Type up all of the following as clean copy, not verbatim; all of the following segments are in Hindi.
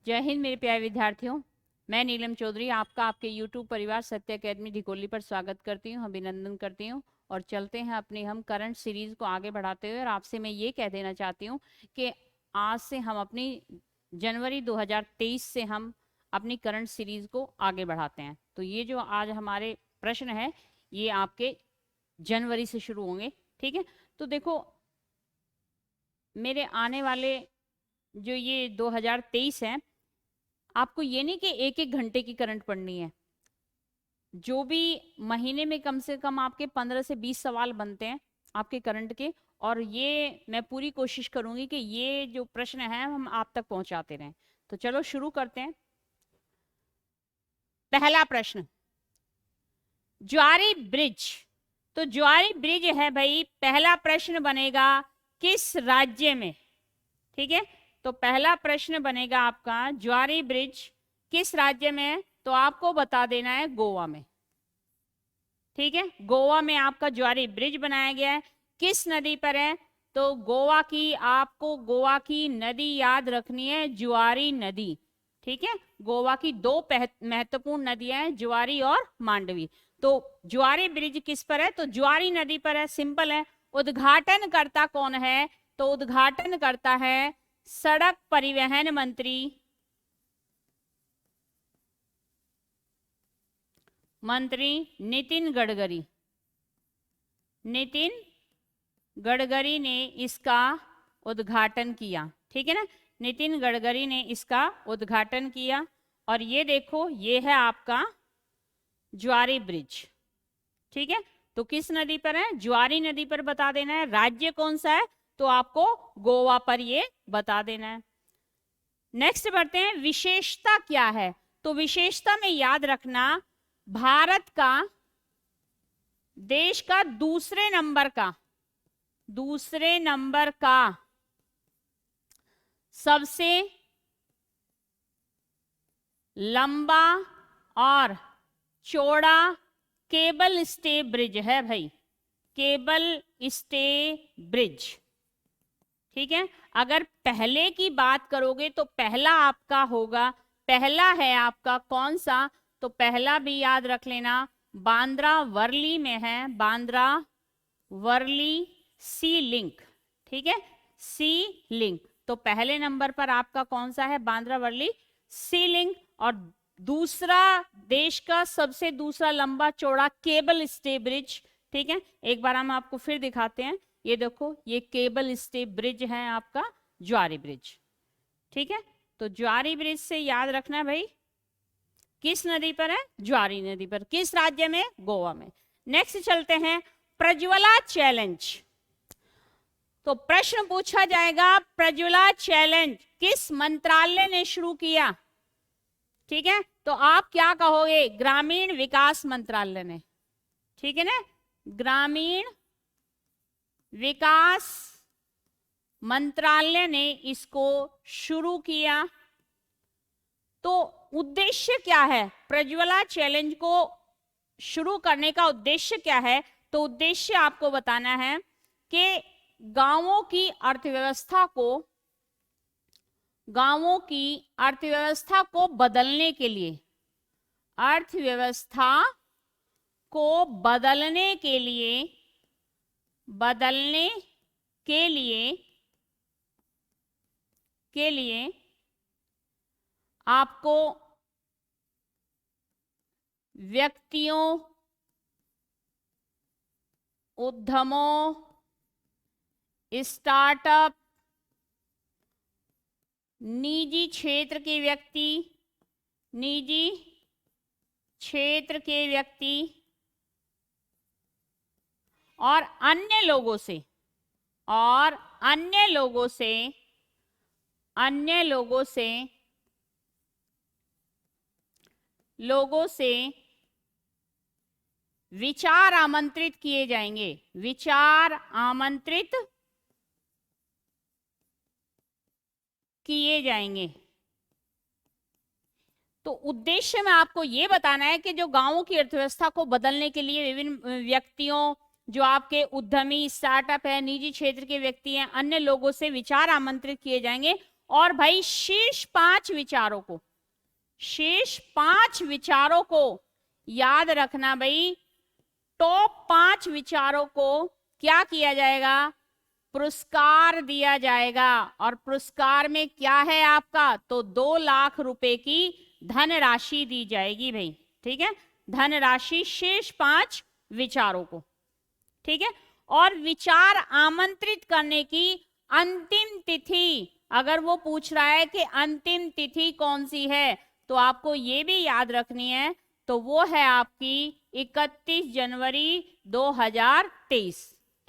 जय हिंद मेरे प्यारे विद्यार्थियों, मैं नीलम चौधरी आपका आपके YouTube परिवार सत्य अकेडमी धिकोली पर स्वागत करती हूँ, अभिनंदन करती हूँ। और चलते हैं अपनी हम करंट सीरीज को आगे बढ़ाते हुए। और आपसे मैं ये कह देना चाहती हूँ कि आज से हम अपनी जनवरी 2023 से हम अपनी करंट सीरीज को आगे बढ़ाते हैं। तो ये जो आज हमारे प्रश्न है ये आपके जनवरी से शुरू होंगे, ठीक है। तो देखो मेरे आने वाले जो ये 2023 है, आपको ये नहीं कि एक एक घंटे की करंट पढ़नी है। जो भी महीने में कम से कम आपके 15 से 20 सवाल बनते हैं आपके करंट के, और ये मैं पूरी कोशिश करूंगी कि ये जो प्रश्न है हम आप तक पहुंचाते रहें। तो चलो शुरू करते हैं। पहला प्रश्न, ज्वारी ब्रिज। तो ज्वारी ब्रिज है भाई, पहला प्रश्न बनेगा किस राज्य में, ठीक है। तो पहला प्रश्न बनेगा आपका ज्वारी ब्रिज किस राज्य में है, तो आपको बता देना है गोवा में, ठीक है। गोवा में आपका ज्वारी ब्रिज बनाया गया है। किस नदी पर है, तो गोवा की, आपको गोवा की नदी याद रखनी है, ज्वारी नदी, ठीक है। गोवा की दो महत्वपूर्ण नदियां हैं, ज्वारी और मांडवी। तो ज्वारी ब्रिज किस पर है, तो ज्वारी नदी पर है, सिंपल है। उद्घाटन करता कौन है, तो उद्घाटन करता है सड़क परिवहन मंत्री नितिन गडकरी। नितिन गडकरी ने इसका उद्घाटन किया, ठीक है ना। नितिन गडकरी ने इसका उद्घाटन किया। और ये देखो ये है आपका ज्वारी ब्रिज, ठीक है। तो किस नदी पर है, ज्वारी नदी पर बता देना है। राज्य कौन सा है, तो आपको गोवा पर ये बता देना है। नेक्स्ट बढ़ते हैं, विशेषता क्या है। तो विशेषता में याद रखना, भारत का, देश का दूसरे नंबर का सबसे लंबा और चौड़ा केबल स्टे ब्रिज है भाई, केबल स्टे ब्रिज, ठीक है। अगर पहले की बात करोगे तो पहला आपका होगा, पहला है आपका कौन सा, तो पहला भी याद रख लेना, बांद्रा वर्ली में है, बांद्रा वर्ली सी लिंक, ठीक है, सी लिंक। तो पहले नंबर पर आपका कौन सा है, बांद्रा वर्ली सी लिंक। और दूसरा, देश का सबसे दूसरा लंबा चौड़ा केबल स्टे ब्रिज, ठीक है। एक बार हम आपको फिर दिखाते हैं, ये देखो ये केबल स्टे ब्रिज है आपका ज्वारी ब्रिज, ठीक है। तो ज्वारी ब्रिज से याद रखना भाई किस नदी पर है, ज्वारी नदी पर। किस राज्य में, गोवा में। नेक्स्ट चलते हैं, प्रज्वला चैलेंज। तो प्रश्न पूछा जाएगा, प्रज्वला चैलेंज किस मंत्रालय ने शुरू किया, ठीक है। तो आप क्या कहोगे, ग्रामीण विकास मंत्रालय ने, ठीक है ना, ग्रामीण विकास मंत्रालय ने इसको शुरू किया। तो उद्देश्य क्या है, प्रज्वला चैलेंज को शुरू करने का उद्देश्य क्या है, तो उद्देश्य आपको बताना है कि गांवों की अर्थव्यवस्था को बदलने के लिए, अर्थव्यवस्था को बदलने के लिए आपको व्यक्तियों, उद्यमों, स्टार्टअप, निजी क्षेत्र के व्यक्ति और अन्य लोगों से विचार आमंत्रित किए जाएंगे, विचार आमंत्रित किए जाएंगे। तो उद्देश्य में आपको यह बताना है कि जो गांवों की अर्थव्यवस्था को बदलने के लिए विभिन्न व्यक्तियों, जो आपके उद्यमी, स्टार्टअप है, निजी क्षेत्र के व्यक्ति हैं, अन्य लोगों से विचार आमंत्रित किए जाएंगे। और भाई शीर्ष 5 विचारों को, शेष 5 विचारों को याद रखना भाई। टॉप 5 विचारों को क्या किया जाएगा, पुरस्कार दिया जाएगा। और पुरस्कार में क्या है आपका, तो 2 लाख रुपए की धनराशि दी जाएगी भाई। ठीक है, धनराशि शेष 5 विचारों को। ठीक है, और विचार आमंत्रित करने की अंतिम तिथि, अगर वो पूछ रहा है कि अंतिम तिथि कौन सी है, तो आपको ये भी याद रखनी है, तो वो है आपकी 31 जनवरी 2023।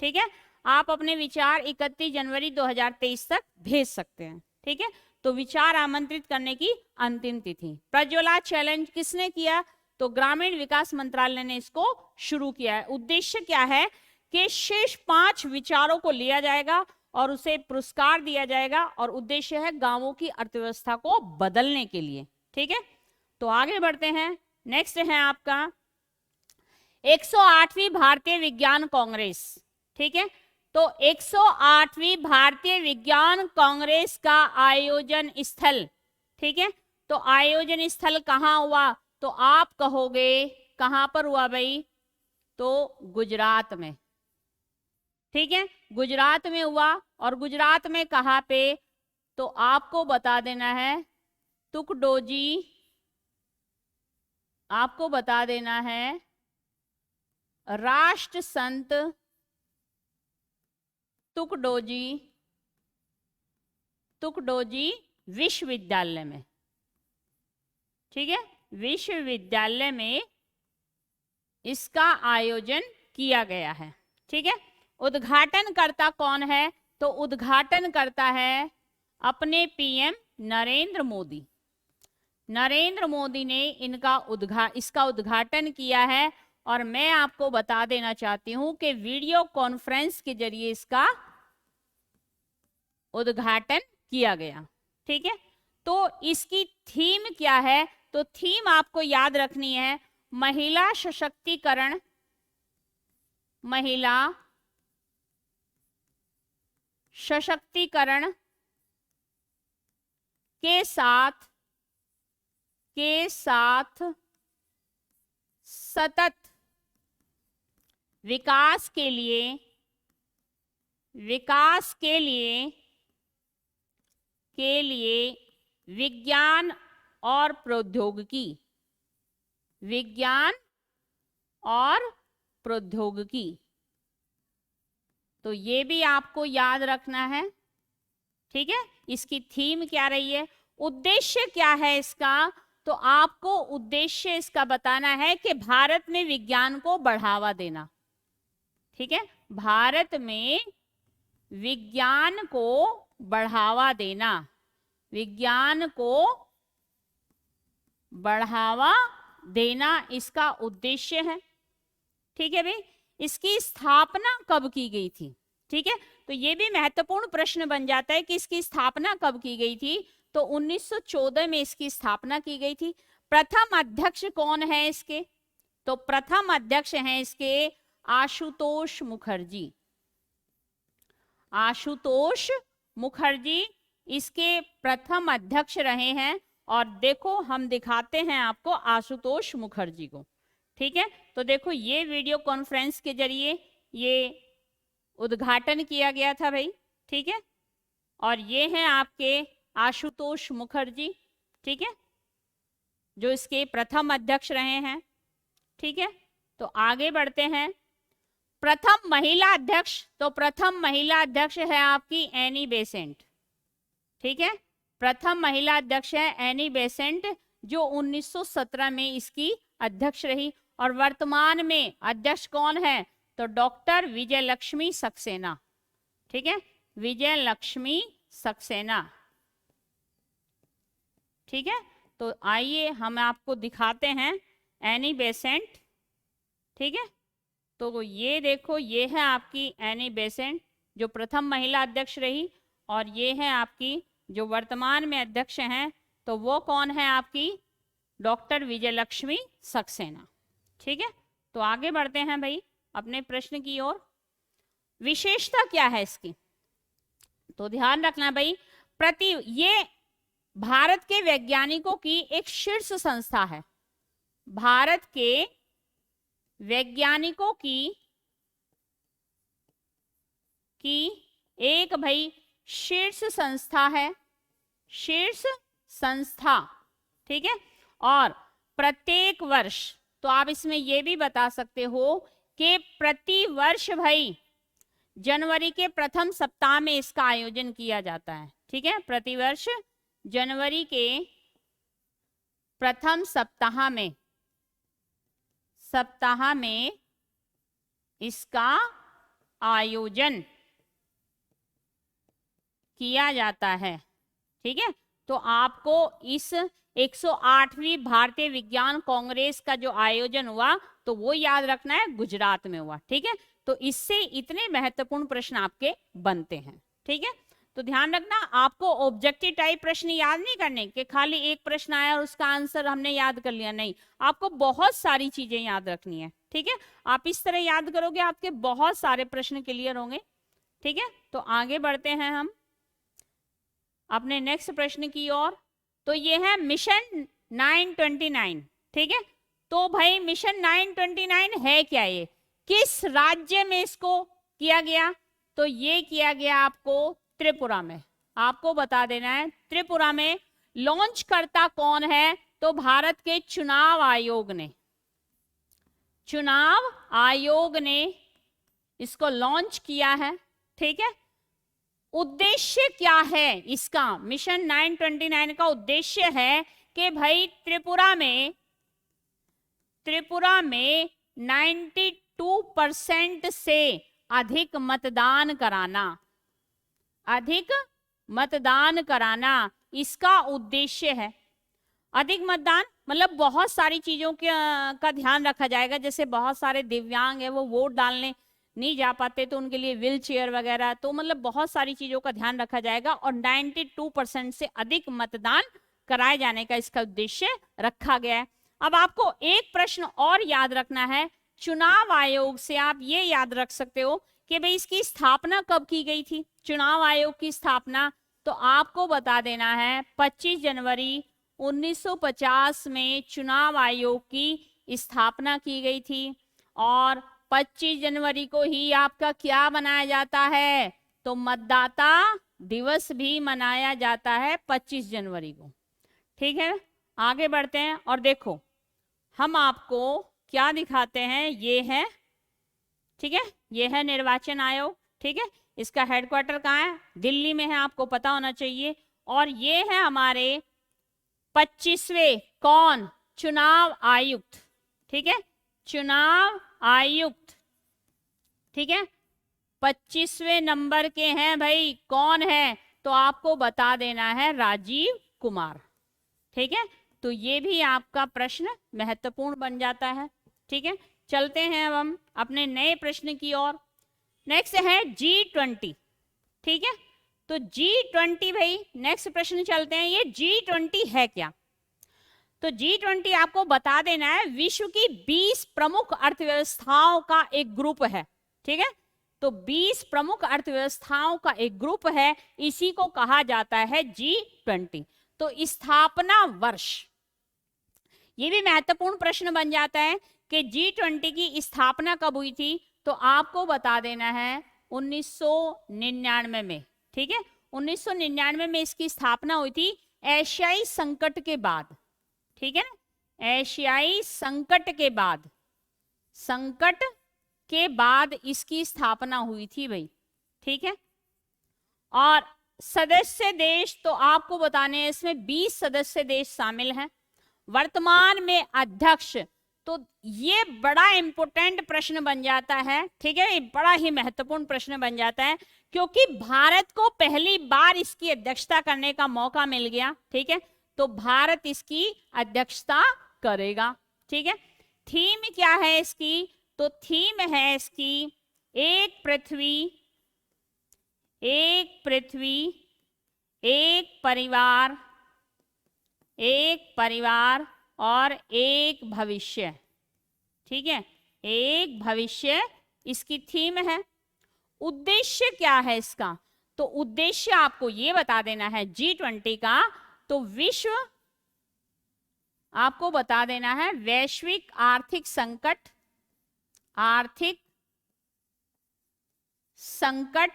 ठीक है, आप अपने विचार 31 जनवरी 2023 तक भेज सकते हैं। ठीक है, तो विचार आमंत्रित करने की अंतिम तिथि। प्रज्वला चैलेंज किसने किया, तो ग्रामीण विकास मंत्रालय ने इसको शुरू किया है। उद्देश्य क्या है कि शेष 5 विचारों को लिया जाएगा और उसे पुरस्कार दिया जाएगा, और उद्देश्य है गांवों की अर्थव्यवस्था को बदलने के लिए। ठीक है, तो आगे बढ़ते हैं। नेक्स्ट है आपका 108वीं भारतीय विज्ञान कांग्रेस। ठीक है, तो 108वीं भारतीय विज्ञान कांग्रेस का आयोजन स्थल, ठीक है, तो आयोजन स्थल कहाँ हुआ, तो आप कहोगे कहां पर हुआ भाई, तो गुजरात में। ठीक है, गुजरात में हुआ। और गुजरात में कहां पे, तो आपको बता देना है तुकडोजी, आपको बता देना है राष्ट्र संत तुकडोजी विश्वविद्यालय में। ठीक है, विश्वविद्यालय में इसका आयोजन किया गया है। ठीक है, उद्घाटनकर्ता कौन है, तो उद्घाटनकर्ता है अपने पीएम नरेंद्र मोदी। नरेंद्र मोदी ने इसका उद्घाटन किया है। और मैं आपको बता देना चाहती हूं कि वीडियो कॉन्फ्रेंस के जरिए इसका उद्घाटन किया गया। ठीक है, तो इसकी थीम क्या है, तो थीम आपको याद रखनी है महिला सशक्तिकरण, महिला सशक्तिकरण के साथ सतत विकास के लिए विज्ञान और प्रौद्योगिकी, तो ये भी आपको याद रखना है। ठीक है, इसकी थीम क्या रही है, उद्देश्य क्या है इसका, तो आपको उद्देश्य इसका बताना है कि भारत में विज्ञान को बढ़ावा देना। ठीक है, भारत में विज्ञान को बढ़ावा देना, विज्ञान को बढ़ावा देना इसका उद्देश्य है। ठीक है भाई, इसकी स्थापना कब की गई थी। ठीक है, तो ये भी महत्वपूर्ण प्रश्न बन जाता है कि इसकी स्थापना कब की गई थी, तो 1914 में इसकी स्थापना की गई थी। प्रथम अध्यक्ष कौन है इसके, तो प्रथम अध्यक्ष हैं इसके आशुतोष मुखर्जी। आशुतोष मुखर्जी इसके प्रथम अध्यक्ष रहे हैं। और देखो हम दिखाते हैं आपको आशुतोष मुखर्जी को। ठीक है, तो देखो ये वीडियो कॉन्फ्रेंस के जरिए ये उद्घाटन किया गया था भाई। ठीक है, और ये हैं आपके आशुतोष मुखर्जी। ठीक है, जो इसके प्रथम अध्यक्ष रहे हैं। ठीक है, तो आगे बढ़ते हैं। प्रथम महिला अध्यक्ष, तो प्रथम महिला अध्यक्ष है आपकी एनी बेसेंट। ठीक है, प्रथम महिला अध्यक्ष है एनी बेसेंट, जो 1917 में इसकी अध्यक्ष रही। और वर्तमान में अध्यक्ष कौन है, तो डॉक्टर विजय लक्ष्मी सक्सेना। ठीक है, विजय लक्ष्मी सक्सेना। ठीक है, तो आइए हम आपको दिखाते हैं एनी बेसेंट। ठीक है, तो ये देखो, ये है आपकी एनी बेसेंट जो प्रथम महिला अध्यक्ष रही, और ये है आपकी जो वर्तमान में अध्यक्ष हैं, तो वो कौन है आपकी डॉक्टर विजय लक्ष्मी सक्सेना। ठीक है, तो आगे बढ़ते हैं भाई। अपने प्रश्न की ओर। विशेषता क्या है इसकी, तो ध्यान रखना भाई, ये भारत के वैज्ञानिकों की एक शीर्ष संस्था है। भारत के वैज्ञानिकों की एक भाई शीर्ष संस्था है, शीर्ष संस्था, ठीक है। और प्रत्येक वर्ष, तो आप इसमें यह भी बता सकते हो कि प्रति वर्ष भाई जनवरी के प्रथम सप्ताह में इसका आयोजन किया जाता है, ठीक है। प्रतिवर्ष जनवरी के प्रथम सप्ताह में इसका आयोजन किया जाता है, ठीक है। तो आपको इस 108वीं भारतीय विज्ञान कांग्रेस का जो आयोजन हुआ तो वो याद रखना है, गुजरात में हुआ, ठीक है। तो इससे इतने महत्वपूर्ण प्रश्न आपके बनते हैं, ठीक है। तो ध्यान रखना, आपको ऑब्जेक्टिव टाइप प्रश्न याद नहीं करने कि खाली एक प्रश्न आया और उसका आंसर हमने याद कर लिया, नहीं, आपको बहुत सारी चीजें याद रखनी है, ठीक है। आप इस तरह याद करोगे आपके बहुत सारे प्रश्न क्लियर होंगे, ठीक है। तो आगे बढ़ते हैं हम अपने नेक्स्ट प्रश्न की ओर। तो ये है मिशन 929, ठीक है। तो भाई मिशन 929 है क्या, ये किस राज्य में इसको किया गया, तो ये किया गया आपको त्रिपुरा में। आपको बता देना है त्रिपुरा में। लॉन्च करता कौन है, तो भारत के चुनाव आयोग ने इसको लॉन्च किया है, ठीक है। उद्देश्य क्या है इसका, मिशन 929 का उद्देश्य है कि भाई त्रिपुरा में 92% से अधिक मतदान कराना इसका उद्देश्य है। अधिक मतदान मतलब बहुत सारी चीजों का ध्यान रखा जाएगा, जैसे बहुत सारे दिव्यांग है वो वोट डालने नहीं जा पाते तो उनके लिए व्हील चेयर वगैरह, तो मतलब बहुत सारी चीजों का ध्यान रखा जाएगा और 92% से अधिक मतदान कराए जाने का इसका उद्देश्य रखा गया है। अब आपको एक प्रश्न और याद रखना है, चुनाव आयोग से आप ये याद रख सकते हो कि भाई इसकी स्थापना कब की गई थी। चुनाव आयोग की स्थापना तो आपको बता देना है 25 जनवरी 1950 में चुनाव आयोग की स्थापना की गई थी। और 25 जनवरी को ही आपका क्या मनाया जाता है, तो मतदाता दिवस भी मनाया जाता है 25 जनवरी को, ठीक है। आगे बढ़ते हैं और देखो हम आपको क्या दिखाते हैं, ये है, ठीक है, ये है निर्वाचन आयोग, ठीक है। इसका हेडक्वार्टर कहाँ है, दिल्ली में है, आपको पता होना चाहिए। और ये है हमारे 25वें कौन, चुनाव आयुक्त, ठीक है, चुनाव आयुक्त, ठीक है। 25वें नंबर के हैं भाई, कौन है, तो आपको बता देना है राजीव कुमार, ठीक है। तो ये भी आपका प्रश्न महत्वपूर्ण बन जाता है, ठीक है। चलते हैं अब हम अपने नए प्रश्न की ओर। नेक्स्ट है G20, ठीक है। तो G20 भाई नेक्स्ट प्रश्न चलते हैं, ये G20 है क्या, तो G20 आपको बता देना है विश्व की 20 प्रमुख अर्थव्यवस्थाओं का एक ग्रुप है, ठीक है। तो 20 प्रमुख अर्थव्यवस्थाओं का एक ग्रुप है, इसी को कहा जाता है G20। तो स्थापना वर्ष, ये भी महत्वपूर्ण प्रश्न बन जाता है कि G20 की स्थापना कब हुई थी, तो आपको बता देना है 1999 में, ठीक है। 1999 में इसकी स्थापना हुई थी एशियाई संकट के बाद, ठीक है ना, एशियाई संकट के बाद इसकी स्थापना हुई थी भाई, ठीक है। और सदस्य देश तो आपको बताने हैं, इसमें 20 सदस्य देश शामिल हैं। वर्तमान में अध्यक्ष, तो ये बड़ा इंपॉर्टेंट प्रश्न बन जाता है, ठीक है, बड़ा ही महत्वपूर्ण प्रश्न बन जाता है क्योंकि भारत को पहली बार इसकी अध्यक्षता करने का मौका मिल गया, ठीक है। तो भारत इसकी अध्यक्षता करेगा, ठीक है। थीम क्या है इसकी, तो थीम है इसकी एक पृथ्वी एक परिवार और एक भविष्य, ठीक है, एक भविष्य इसकी थीम है। उद्देश्य क्या है इसका, तो उद्देश्य आपको ये बता देना है G20 का, तो विश्व आपको बता देना है वैश्विक आर्थिक संकट, आर्थिक संकट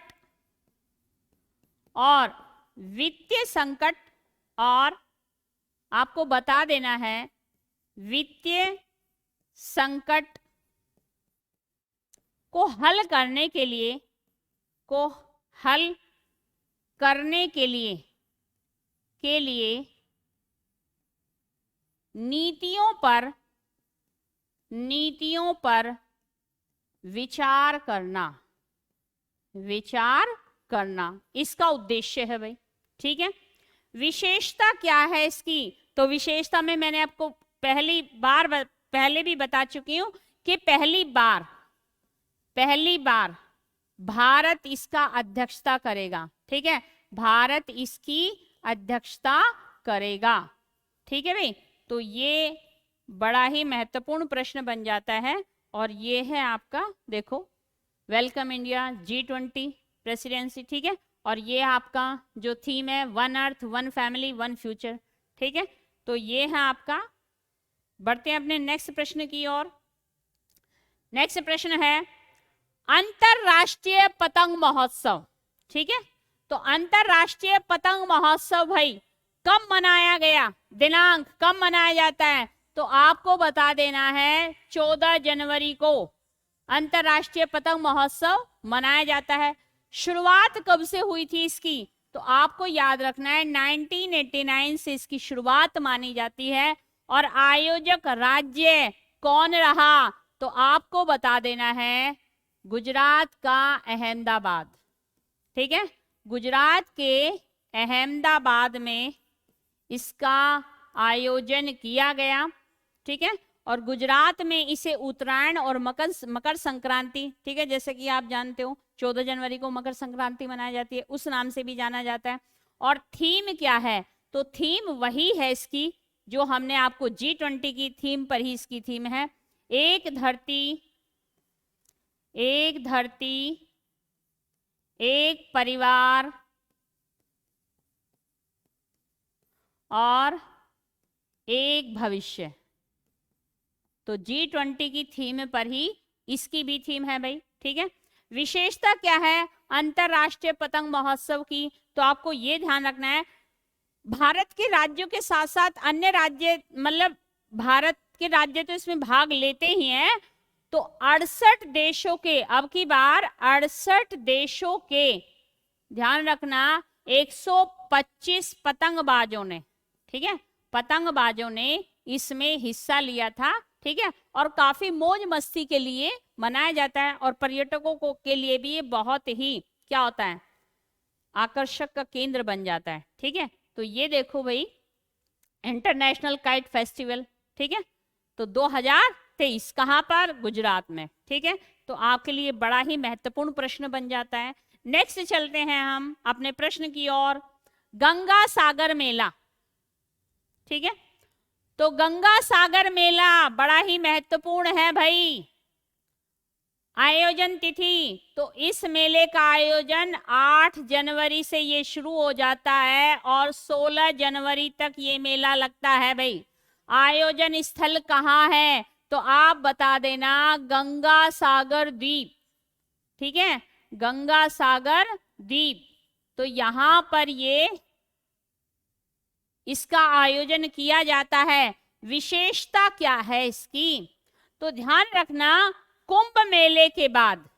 और वित्तीय संकट, और आपको बता देना है वित्तीय संकट को हल करने के लिए, को हल करने के लिए नीतियों पर विचार करना इसका उद्देश्य है भाई। ठीक है, विशेषता क्या है इसकी, तो विशेषता में मैंने आपको पहले भी बता चुकी हूं कि पहली बार भारत इसका अध्यक्षता करेगा। ठीक है, भारत इसकी अध्यक्षता करेगा। ठीक है भाई, तो ये बड़ा ही महत्वपूर्ण प्रश्न बन जाता है। और ये है आपका, देखो, वेलकम इंडिया G20 प्रेसिडेंसी। ठीक है, और ये आपका जो थीम है, one earth one family one future. ठीक है, तो ये है आपका। बढ़ते हैं अपने नेक्स्ट प्रश्न की ओर। नेक्स्ट प्रश्न है अंतरराष्ट्रीय पतंग महोत्सव। ठीक है, तो अंतरराष्ट्रीय पतंग महोत्सव भाई कब मनाया गया, दिनांक कब मनाया जाता है, तो आपको बता देना है 14 जनवरी को अंतरराष्ट्रीय पतंग महोत्सव मनाया जाता है। शुरुआत कब से हुई थी इसकी, तो आपको याद रखना है 1989 से इसकी शुरुआत मानी जाती है। और आयोजक राज्य कौन रहा, तो आपको बता देना है गुजरात का अहमदाबाद। ठीक है, गुजरात के अहमदाबाद में इसका आयोजन किया गया। ठीक है, और गुजरात में इसे उत्तरायण और मकर संक्रांति, ठीक है, जैसे कि आप जानते हो 14 जनवरी को मकर संक्रांति मनाई जाती है, उस नाम से भी जाना जाता है। और थीम क्या है, तो थीम वही है इसकी जो हमने आपको G20 की थीम पर ही इसकी थीम है, एक धरती एक परिवार और एक भविष्य। तो G20 की थीम पर ही इसकी भी थीम है भाई। ठीक है, विशेषता क्या है अंतरराष्ट्रीय पतंग महोत्सव की, तो आपको ये ध्यान रखना है भारत के राज्यों के साथ साथ अन्य राज्य, मतलब भारत के राज्य तो इसमें भाग लेते ही हैं, तो 68 देशों के, अब की बार 68 देशों के, ध्यान रखना 125 पतंगबाजों ने, ठीक है, पतंगबाजों ने इसमें हिस्सा लिया था। ठीक है, और काफी मौज मस्ती के लिए मनाया जाता है और पर्यटकों को के लिए भी ये बहुत ही क्या होता है, आकर्षक का केंद्र बन जाता है। ठीक है, तो ये देखो भाई इंटरनेशनल काइट फेस्टिवल। ठीक है, तो 2023 कहां पर, गुजरात में। ठीक है, तो आपके लिए बड़ा ही महत्वपूर्ण प्रश्न बन जाता है। नेक्स्ट चलते हैं हम अपने प्रश्न की ओर, गंगा सागर मेला। ठीक है, तो गंगा सागर मेला बड़ा ही महत्वपूर्ण है भाई। आयोजन तिथि, तो इस मेले का आयोजन 8 जनवरी से ये शुरू हो जाता है और 16 जनवरी तक ये मेला लगता है भाई। आयोजन स्थल कहाँ है, तो आप बता देना गंगा सागर द्वीप। ठीक है, गंगा सागर द्वीप, तो यहां पर ये इसका आयोजन किया जाता है। विशेषता क्या है इसकी, तो ध्यान रखना कुंभ मेले के बाद,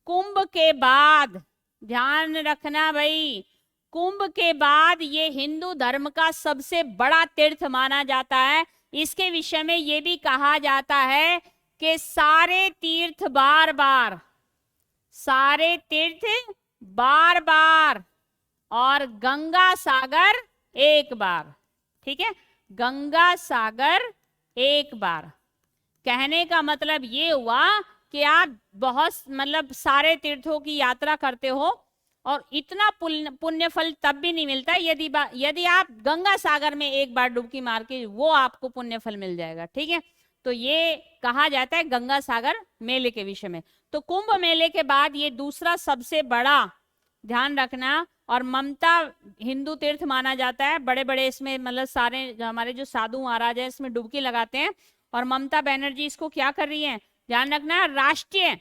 कुंभ के बाद, ध्यान रखना भाई, कुंभ के बाद ये हिंदू धर्म का सबसे बड़ा तीर्थ माना जाता है। इसके विषय में ये भी कहा जाता है कि सारे तीर्थ बार बार, सारे तीर्थ बार बार और गंगा सागर एक बार। ठीक है, गंगा सागर एक बार, कहने का मतलब ये हुआ कि आप बहुत मतलब सारे तीर्थों की यात्रा करते हो और इतना पुण्य फल तब भी नहीं मिलता यदि आप गंगा सागर में एक बार डुबकी मार के, वो आपको पुण्य फल मिल जाएगा। ठीक है, तो ये कहा जाता है गंगा सागर मेले के विषय में। तो कुंभ मेले के बाद ये दूसरा सबसे बड़ा, ध्यान रखना, और ममता हिंदू तीर्थ माना जाता है। बड़े बड़े इसमें मतलब सारे हमारे जो साधु महाराज हैं इसमें डुबकी लगाते हैं, और ममता बनर्जी इसको क्या कर रही है, ध्यान रखना, राष्ट्रीय,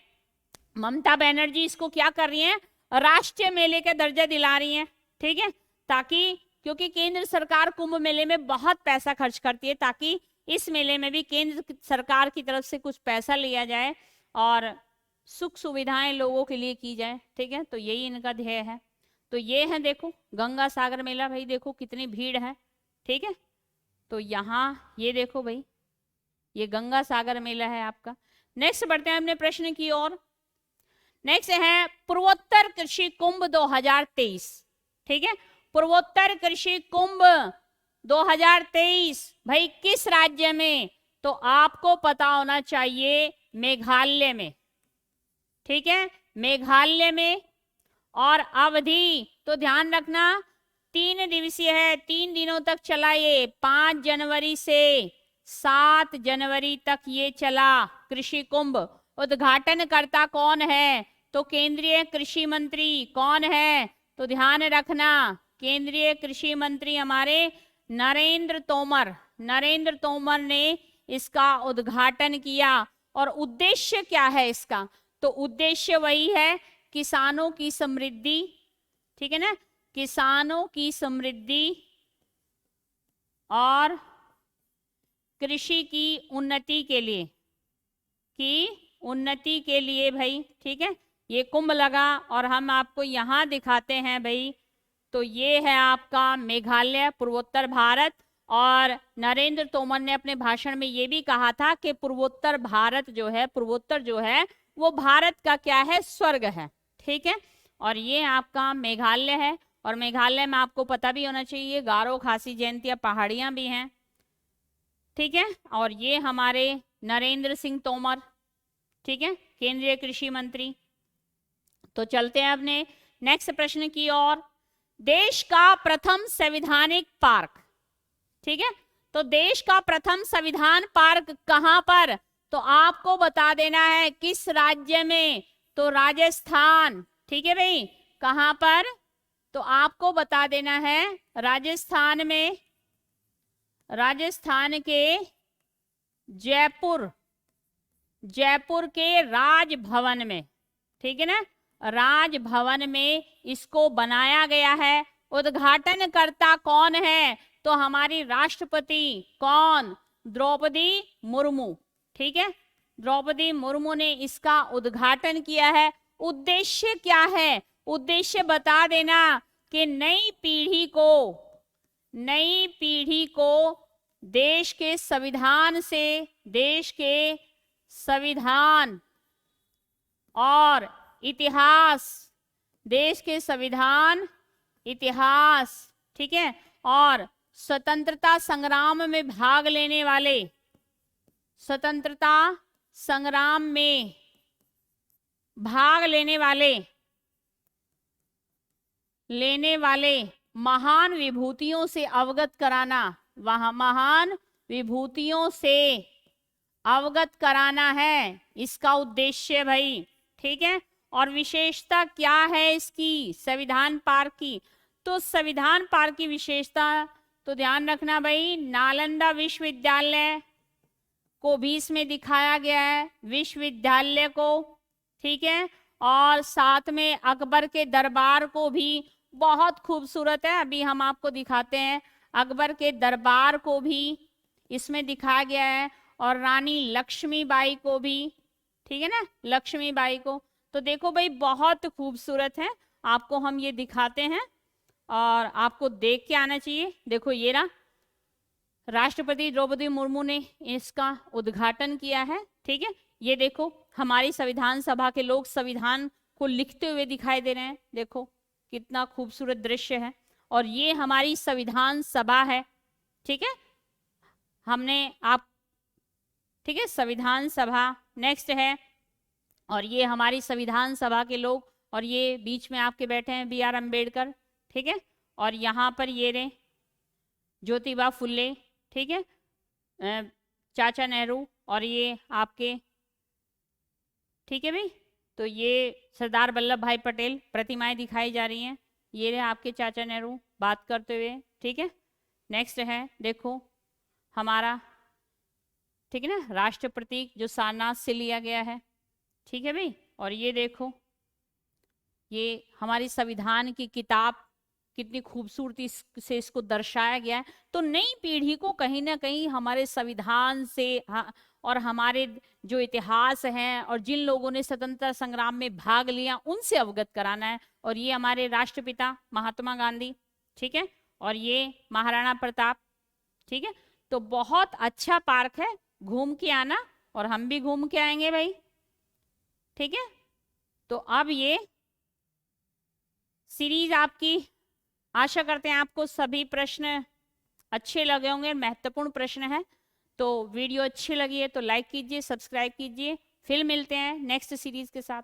ममता बनर्जी इसको क्या कर रही है, राष्ट्रीय मेले का दर्जा दिला रही है। ठीक है, ताकि, क्योंकि केंद्र सरकार कुंभ मेले में बहुत पैसा खर्च करती है, ताकि इस मेले में भी केंद्र सरकार की तरफ से कुछ पैसा लिया जाए और सुख सुविधाएं लोगों के लिए की जाए। ठीक है, तो यही इनका ध्येय है। तो ये है, देखो गंगा सागर मेला भाई, देखो कितनी भीड़ है। ठीक है, तो यहाँ ये देखो भाई, ये गंगा सागर मेला है आपका। नेक्स्ट बढ़ते हैं अपने प्रश्न की ओर। नेक्स्ट है पूर्वोत्तर कृषि कुंभ 2023। ठीक है, पूर्वोत्तर कृषि कुंभ 2023 भाई किस राज्य में, तो आपको पता होना चाहिए मेघालय में। ठीक है, मेघालय में। और अवधि तो ध्यान रखना 3 दिवसीय है, 3 दिनों तक चला ये, 5 जनवरी से 7 जनवरी तक ये चला कृषि कुंभ। उद्घाटनकर्ता कौन है, तो केंद्रीय कृषि मंत्री कौन है, तो ध्यान रखना केंद्रीय कृषि मंत्री हमारे नरेंद्र तोमर, नरेंद्र तोमर ने इसका उद्घाटन किया। और उद्देश्य क्या है इसका, तो उद्देश्य वही है किसानों की समृद्धि। ठीक है ना, किसानों की समृद्धि और कृषि की उन्नति के लिए, उन्नति के लिए भाई। ठीक है, ये कुंभ लगा और हम आपको यहां दिखाते हैं भाई। तो ये है आपका मेघालय, पूर्वोत्तर भारत। और नरेंद्र तोमर ने अपने भाषण में ये भी कहा था कि पूर्वोत्तर भारत जो है, पूर्वोत्तर जो है वो भारत का क्या है, स्वर्ग है। ठीक है, और ये आपका मेघालय है। और मेघालय में आपको पता भी होना चाहिए गारो खासी जयंतिया पहाड़ियां भी हैं। ठीक है, और ये हमारे नरेंद्र सिंह तोमर, ठीक है, केंद्रीय कृषि मंत्री। तो चलते हैं अपने नेक्स्ट प्रश्न की ओर। देश का प्रथम संवैधानिक पार्क। ठीक है, तो देश का प्रथम संविधान पार्क कहां पर, तो आपको बता देना है किस राज्य में, तो राजस्थान। ठीक है भाई, कहां पर, तो आपको बता देना है राजस्थान में, राजस्थान के जयपुर, जयपुर के राजभवन में। ठीक है ना, राजभवन में इसको बनाया गया है। उद्घाटनकर्ता कौन है, तो हमारी राष्ट्रपति कौन, द्रौपदी मुर्मू। ठीक है, द्रौपदी मुर्मू ने इसका उद्घाटन किया है। उद्देश्य क्या है, उद्देश्य बता देना कि नई पीढ़ी को देश के संविधान से, देश के संविधान और इतिहास, देश के संविधान, इतिहास, ठीक है, और स्वतंत्रता संग्राम में भाग लेने वाले, स्वतंत्रता संग्राम में भाग लेने वाले महान विभूतियों से अवगत कराना, वहां महान विभूतियों से अवगत कराना है इसका उद्देश्य भाई। ठीक है, और विशेषता क्या है इसकी, संविधान पार्क की, तो संविधान पार्क की विशेषता तो ध्यान रखना भाई, नालंदा विश्वविद्यालय को भी इसमें दिखाया गया है, विश्वविद्यालय को। ठीक है, और साथ में अकबर के दरबार को भी, बहुत खूबसूरत है, अभी हम आपको दिखाते हैं, अकबर के दरबार को भी इसमें दिखाया गया है, और रानी लक्ष्मीबाई को भी। ठीक है ना, लक्ष्मीबाई को। तो देखो भाई बहुत खूबसूरत है, आपको हम ये दिखाते हैं और आपको देख के आना चाहिए। देखो ये रहा, राष्ट्रपति द्रौपदी मुर्मू ने इसका उद्घाटन किया है। ठीक है, ये देखो हमारी संविधान सभा के लोग संविधान को लिखते हुए दिखाई दे रहे हैं, देखो कितना खूबसूरत दृश्य है। और ये हमारी संविधान सभा है। ठीक है, हमने आप, ठीक है, संविधान सभा नेक्स्ट है, और ये हमारी संविधान सभा के लोग, और ये बीच में आपके बैठे हैं B.R. अम्बेडकर। ठीक है, और यहाँ पर ये रहे ज्योतिबा फुले, ठीक है, चाचा नेहरू, और ये आपके, ठीक है भाई, तो ये सरदार वल्लभ भाई पटेल प्रतिमाएं दिखाई जा रही हैं। ये रहे आपके चाचा नेहरू बात करते हुए, ठीक है। नेक्स्ट है देखो हमारा, ठीक है ना, राष्ट्र प्रतीक जो सारनाथ से लिया गया है, ठीक है भाई। और ये देखो ये हमारी संविधान की किताब, कितनी खूबसूरती से इसको दर्शाया गया है। तो नई पीढ़ी को कहीं ना कहीं हमारे संविधान से और हमारे जो इतिहास हैं और जिन लोगों ने स्वतंत्रता संग्राम में भाग लिया उनसे अवगत कराना है। और ये हमारे राष्ट्रपिता महात्मा गांधी, ठीक है। और ये महाराणा प्रताप, ठीक है। तो बहुत अच्छा पार्क है, घूम के आना और हम भी घूम के आएंगे भाई, ठीक है। तो अब ये सीरीज आपकी, आशा करते हैं आपको सभी प्रश्न अच्छे लगे होंगे, महत्वपूर्ण प्रश्न है। तो वीडियो अच्छी लगी है तो लाइक कीजिए, सब्सक्राइब कीजिए। फिर मिलते हैं नेक्स्ट सीरीज के साथ।